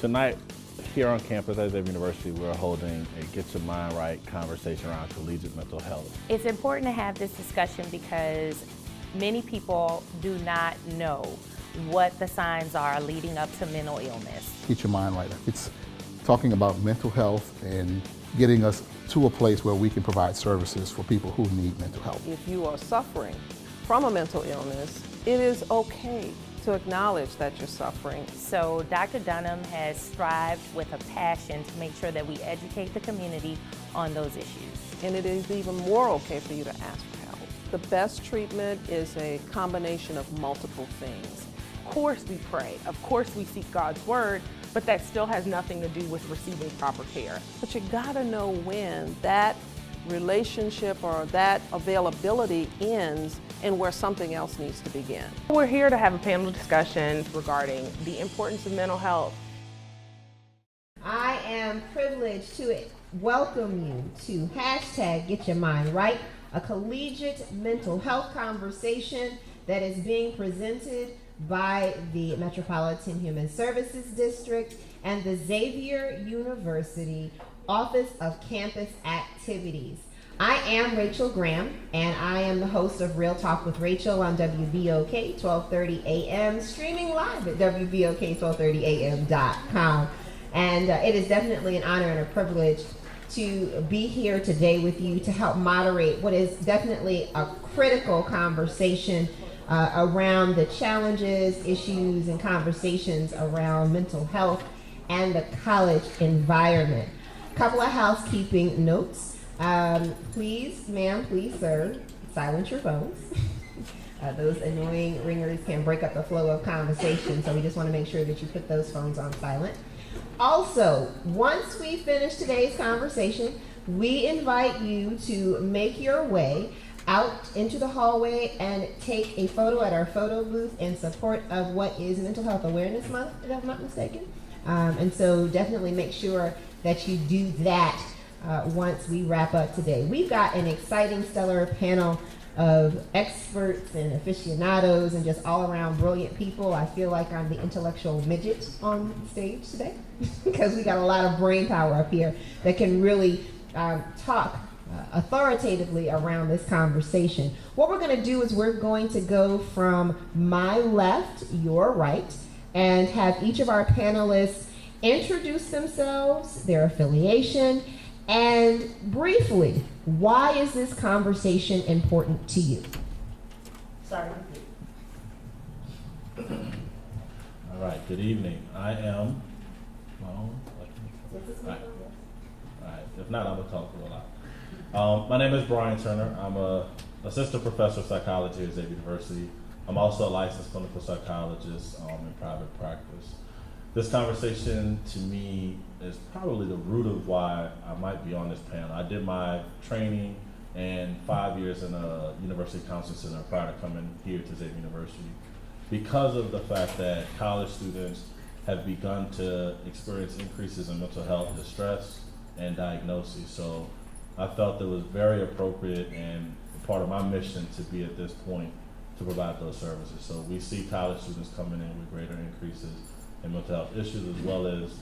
Tonight, here on campus at Xavier University, we're holding a Get Your Mind Right conversation around collegiate mental health. It's important to have this discussion because many people do not know what the signs are leading up to mental illness. Get your mind right. It's talking about mental health and getting us to a place where we can provide services for people who need mental health. If you are suffering from a mental illness, it is okay to acknowledge that you're suffering. So Dr. Dunham has strived with a passion to make sure that we educate the community on those issues. And it is even more okay for you to ask for help. The best treatment is a combination of multiple things. Of course we pray, of course we seek God's word, but that still has nothing to do with receiving proper care. But you gotta know when that relationship or that availability ends and where something else needs to begin. We're here to have a panel discussion regarding the importance of mental health. I am privileged to welcome you to hashtag Get Your Mind Right, a collegiate mental health conversation that is being presented by the Metropolitan Human Services District and the Xavier University Office of Campus Activities. I am Rachel Graham, and I am the host of Real Talk with Rachel on WBOK 1230 AM, streaming live at WBOK1230am.com. And it is definitely an honor and a privilege to be here today with you to help moderate what is definitely a critical conversation around the challenges, issues, and conversations around mental health and the college environment. A couple of housekeeping notes. Please, ma'am, please, sir, silence your phones. Those annoying ringers can break up the flow of conversation, so we just want to make sure that you put those phones on silent. Also, once we finish today's conversation, we invite you to make your way out into the hallway and take a photo at our photo booth in support of what is Mental Health Awareness Month, if I'm not mistaken. And so definitely make sure that you do that once we wrap up today. We've got an exciting, stellar panel of experts and aficionados and just all around brilliant people. I feel like I'm the intellectual midget on stage today because we got a lot of brain power up here that can really talk authoritatively around this conversation. What we're going to do is we're going to go from my left, your right, and have each of our panelists introduce themselves, their affiliation, and briefly, why is this conversation important to you? Starting with you. All right, good evening. I am, all right. If not, I'm gonna talk real loud. My name is Brian Turner. I'm a assistant professor of psychology at Xavier University. I'm also a licensed clinical psychologist in private practice. This conversation to me is probably the root of why I might be on this panel. I did my training and 5 years in a university counseling center prior to coming here to Xavier University because of the fact that college students have begun to experience increases in mental health distress and diagnosis. So I felt it was very appropriate and part of my mission to be at this point to provide those services. So we see college students coming in with greater increases in mental health issues, as well as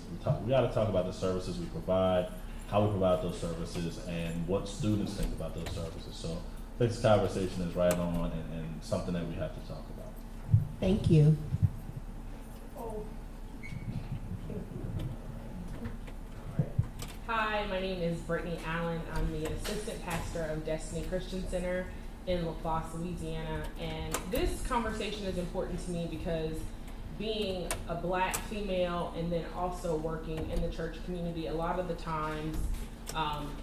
we got to talk about the services we provide, how we provide those services, and what students think about those services. So I think this conversation is right on and something that we have to talk about. Thank you. Hi, my name is Brittany Allen. I'm the assistant pastor of Destiny Christian Center in LaFosse, Louisiana. And this conversation is important to me because being a Black female and then also working in the church community, a lot of the times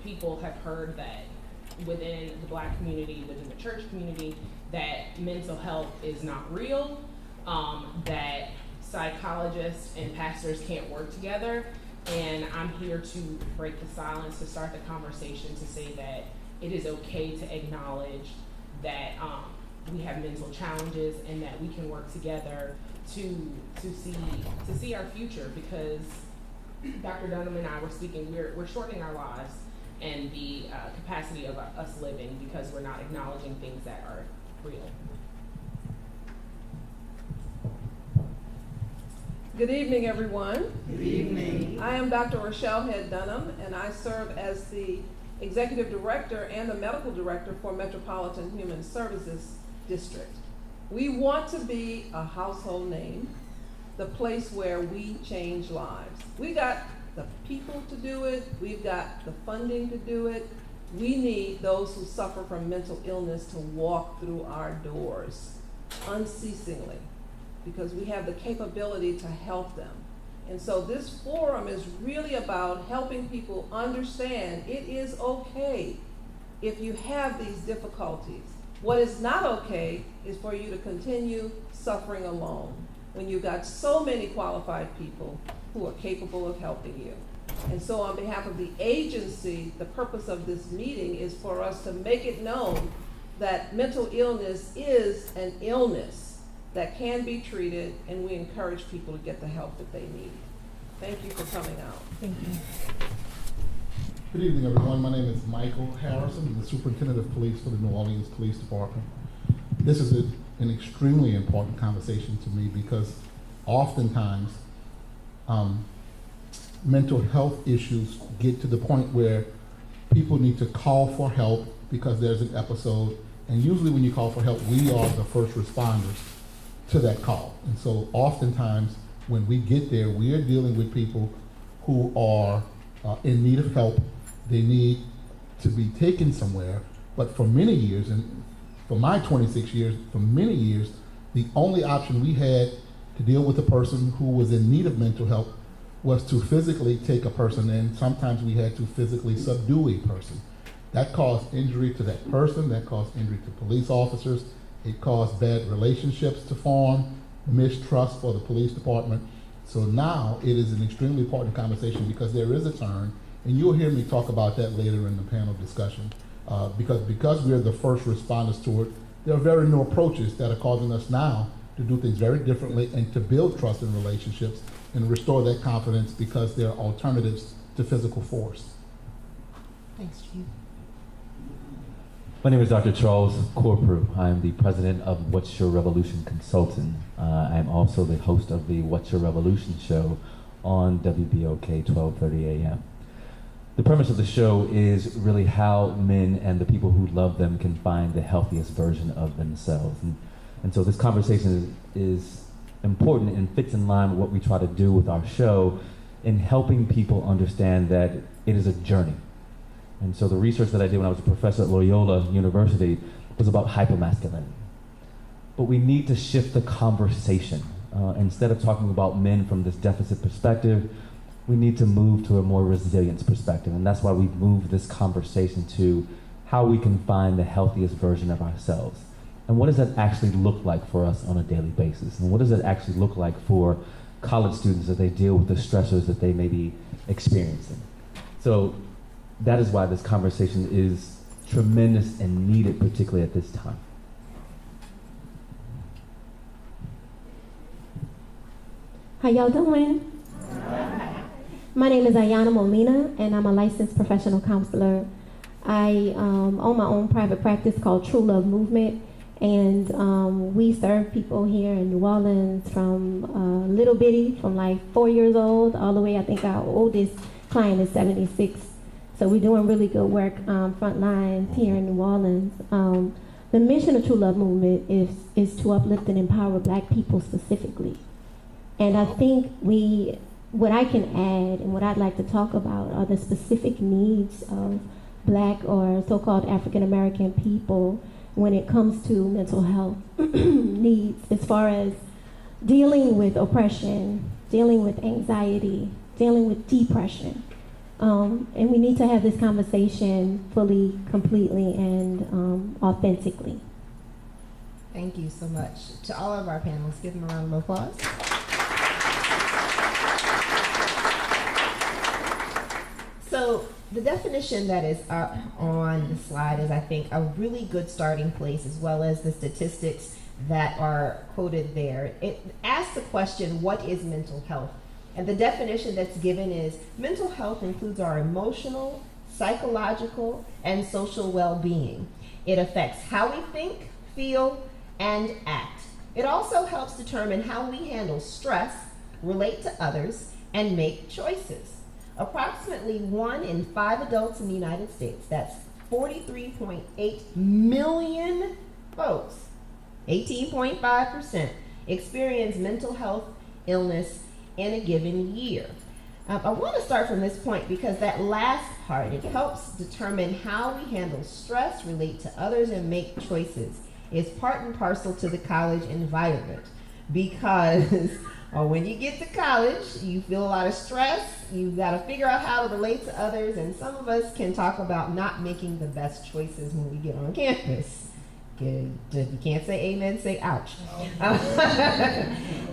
people have heard that within the Black community, within the church community, that mental health is not real, that psychologists and pastors can't work together. And I'm here to break the silence, to start the conversation, to say that it is okay to acknowledge that we have mental challenges and that we can work together to see our future, because Dr. Dunham and I were speaking, we're shortening our lives and the capacity of us living because we're not acknowledging things that are real. Good evening, everyone. Good evening. I am Dr. Rochelle Head Dunham, and I serve as the Executive Director and the Medical Director for Metropolitan Human Services District. We want to be a household name, the place where we change lives. We got the people to do it. We've got the funding to do it. We need those who suffer from mental illness to walk through our doors unceasingly, because we have the capability to help them. And so this forum is really about helping people understand it is okay if you have these difficulties. What is not okay is for you to continue suffering alone when you've got so many qualified people who are capable of helping you. And so on behalf of the agency, the purpose of this meeting is for us to make it known that mental illness is an illness that can be treated, and we encourage people to get the help that they need. Thank you for coming out. Thank you. Good evening, everyone. My name is Michael Harrison. I'm the Superintendent of Police for the New Orleans Police Department. This is an extremely important conversation to me because oftentimes mental health issues get to the point where people need to call for help because there's an episode, and usually when you call for help, we are the first responders to that call. And so oftentimes when we get there, we are dealing with people who are in need of help. They need to be taken somewhere. But for many years, and for my 26 years, for many years, the only option we had to deal with a person who was in need of mental help was to physically take a person in. Sometimes we had to physically subdue a person. That caused injury to that person, that caused injury to police officers. It caused bad relationships to form, mistrust for the police department. So now it is an extremely important conversation because there is a turn, and you'll hear me talk about that later in the panel discussion. Because we're the first responders to it, there are very new approaches that are causing us now to do things very differently and to build trust in relationships and restore that confidence because there are alternatives to physical force. Thanks, Chief. My name is Dr. Charles Corprew. I am the president of What's Your Revolution Consultant. I am also the host of the What's Your Revolution show on WBOK 1230 AM. The premise of the show is really how men and the people who love them can find the healthiest version of themselves. And so this conversation is important and fits in line with what we try to do with our show in helping people understand that it is a journey. And so the research that I did when I was a professor at Loyola University was about hypermasculinity. But we need to shift the conversation. Instead of talking about men from this deficit perspective, we need to move to a more resilience perspective. And that's why we've moved this conversation to how we can find the healthiest version of ourselves. And what does that actually look like for us on a daily basis? And what does that actually look like for college students as they deal with the stressors that they may be experiencing? So that is why this conversation is tremendous and needed, particularly at this time. How y'all doing? My name is Ayana Molina, and I'm a licensed professional counselor. I own my own private practice called True Love Movement, and we serve people here in New Orleans from little bitty, from like 4 years old, all the way, I think our oldest client is 76. So we're doing really good work front lines here in New Orleans. The mission of True Love Movement is to uplift and empower Black people specifically. And I think what I can add and what I'd like to talk about are the specific needs of Black or so-called African American people when it comes to mental health needs, as far as dealing with oppression, dealing with anxiety, dealing with depression. And we need to have this conversation fully, completely, and authentically. Thank you so much. To all of our panelists, give them a round of applause. So the definition that is up on the slide is, I think, a really good starting place, as well as the statistics that are quoted there. It asks the question, what is mental health? And the definition that's given is, mental health includes our emotional, psychological, and social well-being. It affects how we think, feel, and act. It also helps determine how we handle stress, relate to others, and make choices. Approximately 1 in 5 adults in the United States, that's 43.8 million folks, 18.5%, experience mental health illness in a given year. I want to start from this point because that last part, it helps determine how we handle stress, relate to others, and make choices. It's part and parcel to the college environment because when you get to college, you feel a lot of stress, you've got to figure out how to relate to others, and some of us can talk about not making the best choices when we get on campus. If you can't say amen, say ouch.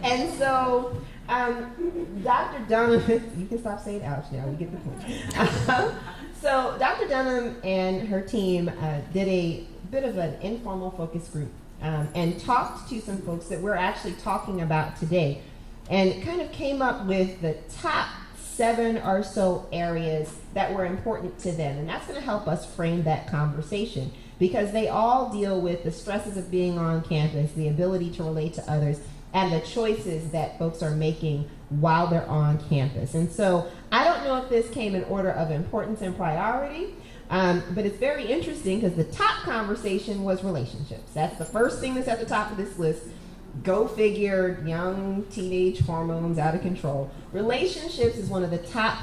And so, Dr. Dunham, you can stop saying ouch now, you get the point. So Dr. Dunham and her team did a bit of an informal focus group and talked to some folks that we're actually talking about today, and kind of came up with the top 7 or so areas that were important to them. And that's going to help us frame that conversation because they all deal with the stresses of being on campus, the ability to relate to others, and the choices that folks are making while they're on campus. And so I don't know if this came in order of importance and priority, but it's very interesting because the top conversation was relationships. That's the first thing that's at the top of this list. Go figure, young teenage hormones out of control. Relationships is one of the top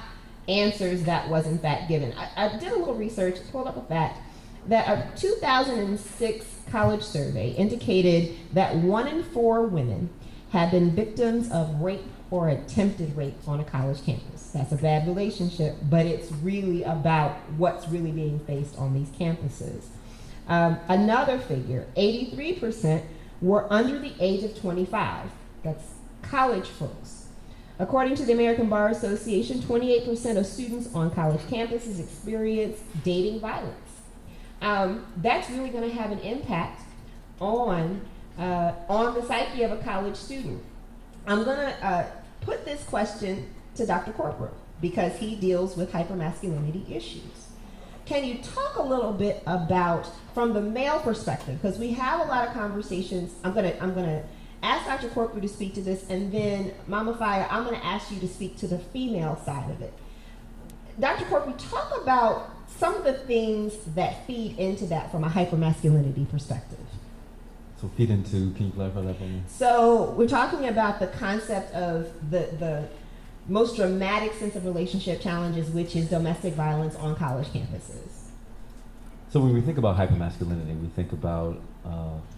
answers that was in fact given. I did a little research, pulled up a fact, that a 2006 college survey indicated that 1 in 4 women had been victims of rape or attempted rape on a college campus. That's a bad relationship, but it's really about what's really being faced on these campuses. Another figure, 83% were under the age of 25. That's college folks. According to the American Bar Association, 28% of students on college campuses experience dating violence. That's really going to have an impact on the psyche of a college student. I'm going to put this question to Dr. Corporal because he deals with hypermasculinity issues. Can you talk a little bit about, from the male perspective, because we have a lot of conversations. I'm gonna ask Dr. Corporal to speak to this, and then Mama Fire, I'm gonna ask you to speak to the female side of it. Dr. Corporal, talk about some of the things that feed into that from a hypermasculinity perspective. So feed into, can you clarify that for me? So we're talking about the concept of the most dramatic sense of relationship challenges, which is domestic violence on college campuses. So when we think about hypermasculinity, we think about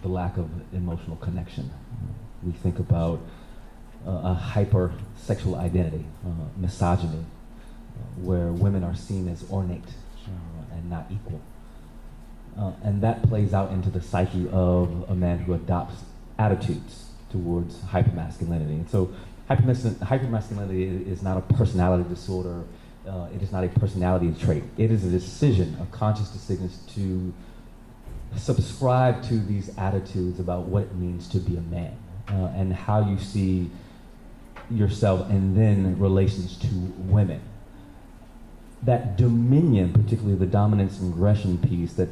the lack of emotional connection. We think about a hypersexual identity, misogyny, where women are seen as ornate and not equal. And that plays out into the psyche of a man who adopts attitudes towards hypermasculinity. And so hypermasculinity is not a personality disorder. It is not a personality trait. It is a decision, a conscious decision to subscribe to these attitudes about what it means to be a man and how you see yourself and then relations to women. That dominion, particularly the dominance and aggression piece that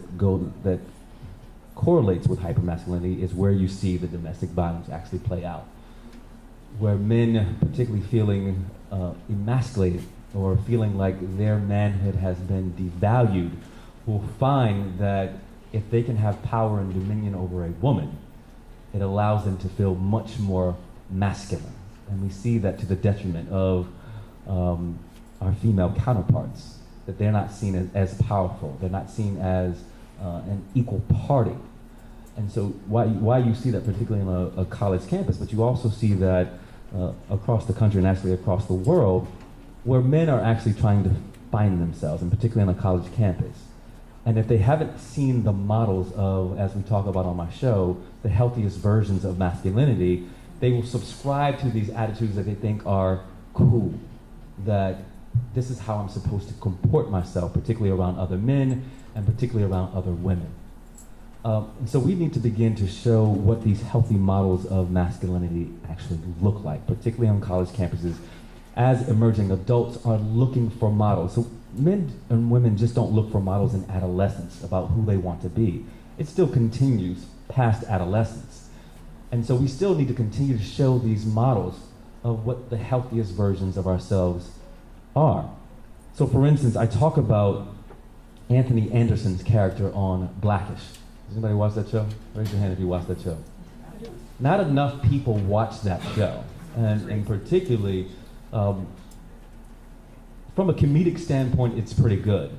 correlates with hypermasculinity, is where you see the domestic violence actually play out. Where men, particularly feeling emasculated or feeling like their manhood has been devalued, will find that if they can have power and dominion over a woman, it allows them to feel much more masculine. And we see that to the detriment of our female counterparts, that they're not seen as powerful, they're not seen as an equal party. And so why you see that particularly on a college campus, but you also see that across the country and actually across the world, where men are actually trying to find themselves, and particularly on a college campus. And if they haven't seen the models of, as we talk about on my show, the healthiest versions of masculinity, they will subscribe to these attitudes that they think are cool, that this is how I'm supposed to comport myself, particularly around other men and particularly around other women. And so we need to begin to show what these healthy models of masculinity actually look like, particularly on college campuses, as emerging adults are looking for models. So men and women just don't look for models in adolescence about who they want to be. It still continues past adolescence. And so we still need to continue to show these models of what the healthiest versions of ourselves are. So for instance, I talk about Anthony Anderson's character on Blackish. Does anybody watch that show? Raise your hand if you watch that show. Not enough people watch that show. And particularly, from a comedic standpoint, it's pretty good.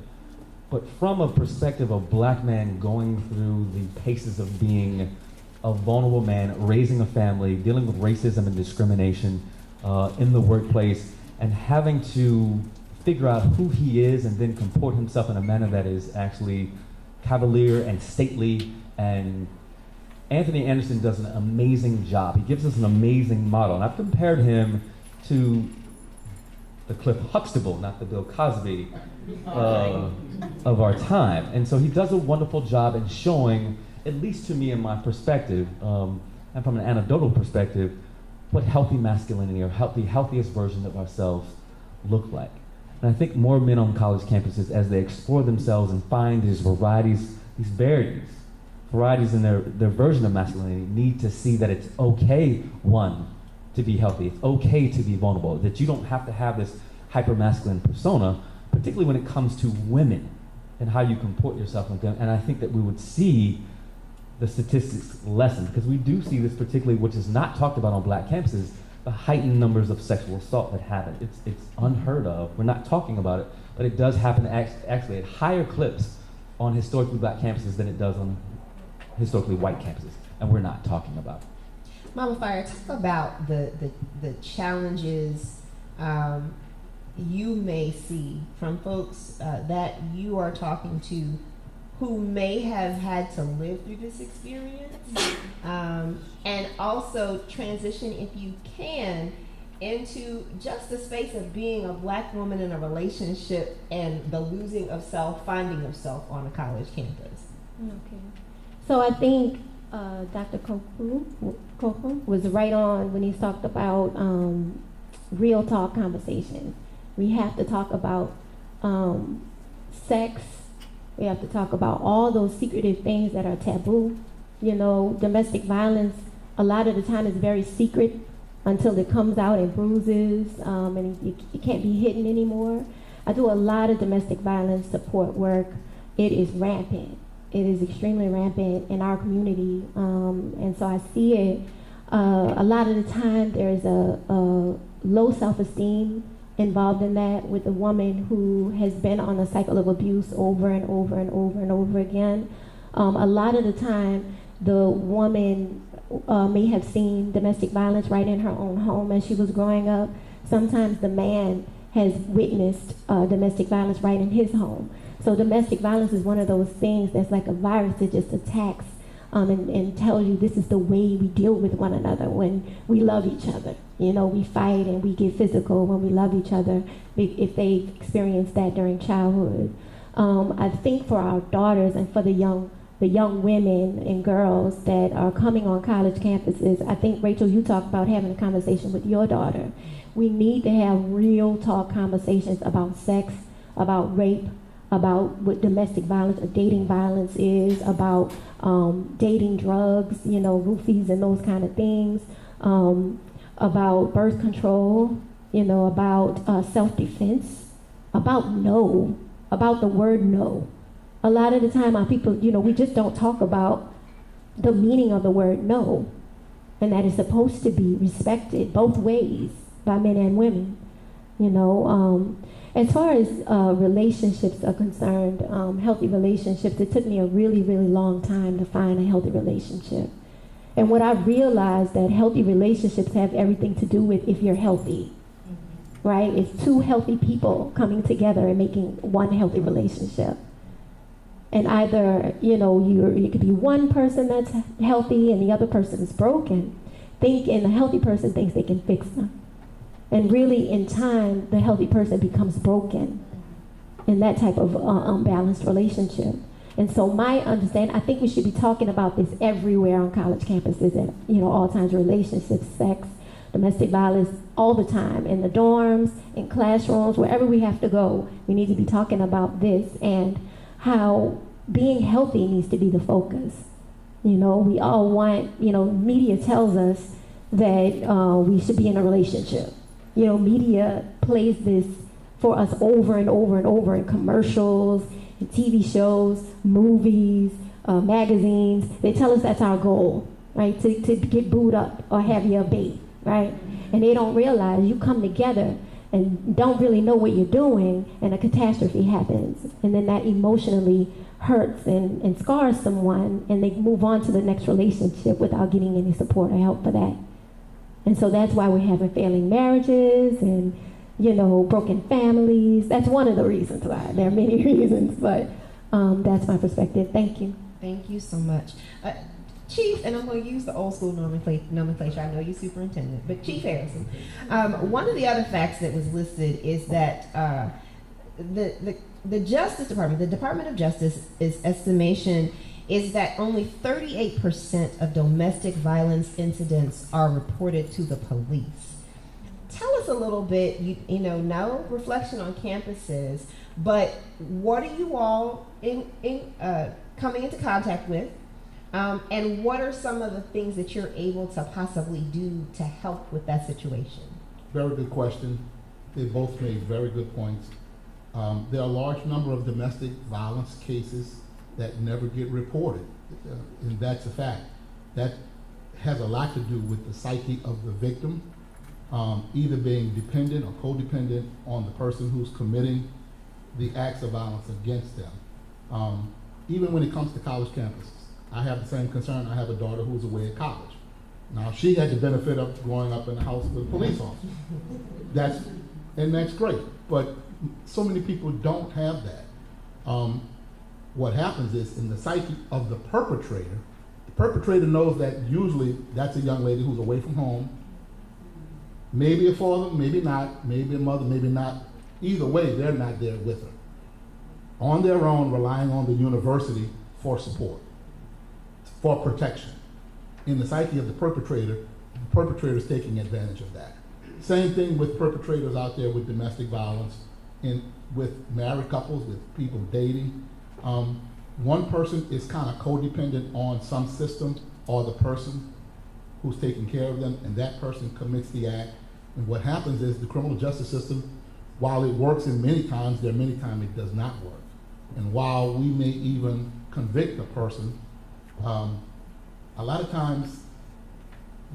But from a perspective of black man going through the paces of being a vulnerable man, raising a family, dealing with racism and discrimination in the workplace, and having to figure out who he is and then comport himself in a manner that is actually cavalier and stately. And Anthony Anderson does an amazing job. He gives us an amazing model. And I've compared him to the Cliff Huxtable, not the Bill Cosby of our time. And so he does a wonderful job in showing, at least to me in my perspective, and from an anecdotal perspective, what healthy masculinity or the healthiest version of ourselves look like. And I think more men on college campuses, as they explore themselves and find these varieties, these varieties in their version of masculinity, need to see that it's okay, one, to be healthy. It's okay to be vulnerable, that you don't have to have this hyper-masculine persona, particularly when it comes to women and how you comport yourself with them. And I think that we would see the statistics lessen, because we do see this particularly, which is not talked about on black campuses, the heightened numbers of sexual assault that happen. It's unheard of. We're not talking about it, but it does happen actually at higher clips on historically black campuses than it does on historically white campuses, and we're not talking about it. Mama Fire, talk about the challenges you may see from folks that you are talking to who may have had to live through this experience, and also transition, if you can, into just the space of being a black woman in a relationship and the losing of self, finding of self on a college campus. Okay. So I think Dr. Koku was right on when he talked about real talk conversations. We have to talk about sex. We have to talk about all those secretive things that are taboo. You know, domestic violence, a lot of the time is very secret until it comes out in bruises, and it can't be hidden anymore. I do a lot of domestic violence support work. It is rampant. It is extremely rampant in our community, and so I see it. A lot of the time there is a low self-esteem involved in that, with a woman who has been on a cycle of abuse over and over and over and over again. A lot of the time the woman may have seen domestic violence right in her own home as she was growing up. Sometimes the man has witnessed domestic violence right in his home. So domestic violence is one of those things that's like a virus that just attacks and tells you this is the way we deal with one another when we love each other. You know, we fight and we get physical when we love each other if they experience that during childhood. I think for our daughters and for the young women and girls that are coming on college campuses, I think, Rachel, you talked about having a conversation with your daughter. We need to have real talk conversations about sex, about rape, about what domestic violence or dating violence is, about dating drugs, you know, roofies and those kind of things, about birth control, you know, about self-defense, about no, about the word no. A lot of the time our people, you know, we just don't talk about the meaning of the word no, and that is supposed to be respected both ways by men and women, you know. As far as relationships are concerned, healthy relationships, it took me a really, really long time to find a healthy relationship. And what I realized that healthy relationships have everything to do with if you're healthy, right? It's two healthy people coming together and making one healthy relationship. And either, you know, you could be one person that's healthy and the other person is broken. And the healthy person thinks they can fix them. And really, in time, the healthy person becomes broken in that type of unbalanced relationship. And so my understanding, I think we should be talking about this everywhere on college campuses at, you know, all times, relationships, sex, domestic violence, all the time, in the dorms, in classrooms, wherever we have to go. We need to be talking about this and how being healthy needs to be the focus. You know, we all want, you know, media tells us that we should be in a relationship. You know, media plays this for us over and over and over in commercials, in TV shows, movies, magazines. They tell us that's our goal, right? To get booed up or have your bait, right? And they don't realize you come together and don't really know what you're doing, and a catastrophe happens. And then that emotionally hurts and scars someone, and they move on to the next relationship without getting any support or help for that. And so that's why we're having failing marriages and, you know, broken families. That's one of the reasons why. There are many reasons, but that's my perspective. Thank you. Thank you so much. Chief, and I'm going to use the old school nomenclature. I know you're superintendent, but Chief Harrison. One of the other facts that was listed is that the Justice Department, the Department of Justice's estimation is that only 38% of domestic violence incidents are reported to the police. Tell us a little bit, you know, no reflection on campuses, but what are you all coming into contact with? And what are some of the things that you're able to possibly do to help with that situation? Very good question. They both made very good points. There are a large number of domestic violence cases that never get reported, and that's a fact. That has a lot to do with the psyche of the victim, either being dependent or codependent on the person who's committing the acts of violence against them. Even when it comes to college campuses, I have the same concern. I have a daughter who's away at college. Now, she had the benefit of growing up in a house with a police officer. That's great, but so many people don't have that. What happens is, in the psyche of the perpetrator knows that usually that's a young lady who's away from home, maybe a father, maybe not, maybe a mother, maybe not. Either way, they're not there with her. On their own, relying on the university for support, for protection. In the psyche of the perpetrator is taking advantage of that. Same thing with perpetrators out there with domestic violence, with married couples, with people dating. One person is kind of codependent on some system or the person who's taking care of them, and that person commits the act. And what happens is the criminal justice system, while it works in many times, there are many times it does not work. And while we may even convict a person, a lot of times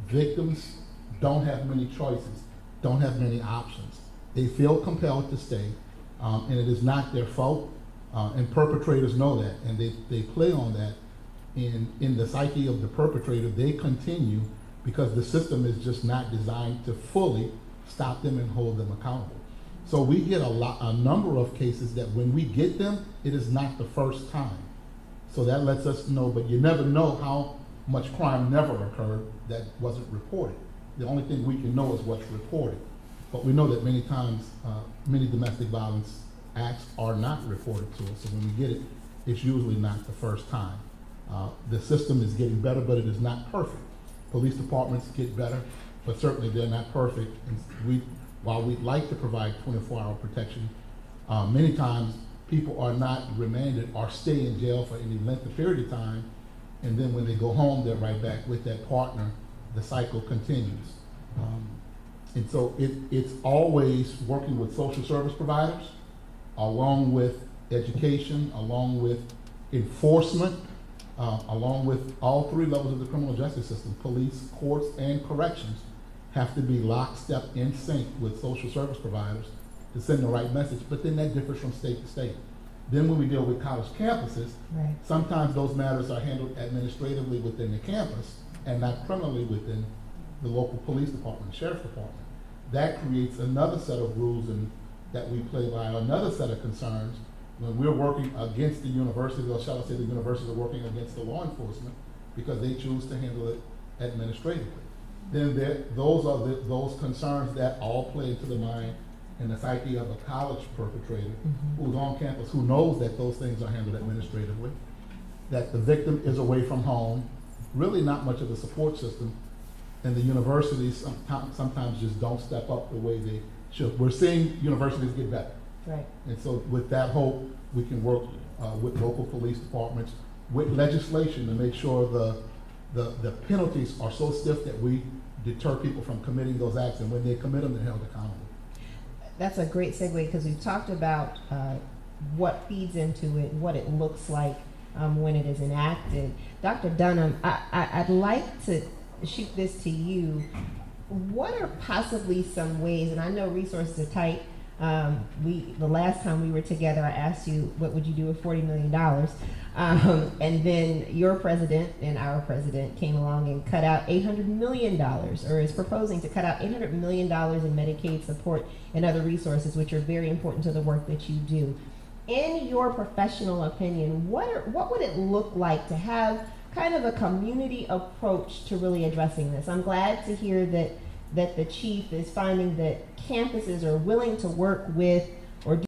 victims don't have many choices, don't have many options. They feel compelled to stay, and it is not their fault. And perpetrators know that, and they play on that. In the psyche of the perpetrator, they continue because the system is just not designed to fully stop them and hold them accountable. So we get a number of cases that when we get them, it is not the first time. So that lets us know, but you never know how much crime never occurred that wasn't reported. The only thing we can know is what's reported. But we know that many times, many domestic violence acts are not reported to us. So when we get it, it's usually not the first time. The system is getting better, but it is not perfect. Police departments get better, but certainly they're not perfect. And while we'd like to provide 24-hour protection, many times people are not remanded or stay in jail for any length of period of time, and then when they go home, they're right back with that partner. The cycle continues. And so it's always working with social service providers, along with education, along with enforcement, along with all three levels of the criminal justice system. Police, courts, and corrections have to be lockstep in sync with social service providers to send the right message, but then that differs from state to state. Then when we deal with college campuses, right, sometimes those matters are handled administratively within the campus and not criminally within the local police department, sheriff's department. That creates another set of rules that we play by, another set of concerns when we're working against the universities, or shall I say the universities are working against the law enforcement because they choose to handle it administratively. Then those are those concerns that all play into the mind and the psyche of a college perpetrator who's on campus, who knows that those things are handled administratively, that the victim is away from home, really not much of a support system, and the universities sometimes just don't step up the way they should. We're seeing universities get better. Right. And so with that hope, we can work with local police departments, with legislation to make sure the penalties are so stiff that we deter people from committing those acts, and when they commit them, they're held accountable. That's a great segue because we've talked about what feeds into it, what it looks like when it is enacted. Dr. Dunham, I'd like to shoot this to you. What are possibly some ways, and I know resources are tight. The last time we were together, I asked you, what would you do with $40 million? And then your president and our president came along and cut out $800 million, or is proposing to cut out $800 million in Medicaid support and other resources, which are very important to the work that you do. In your professional opinion, what would it look like to have kind of a community approach to really addressing this? I'm glad to hear that the chief is finding that campuses are willing to work with or do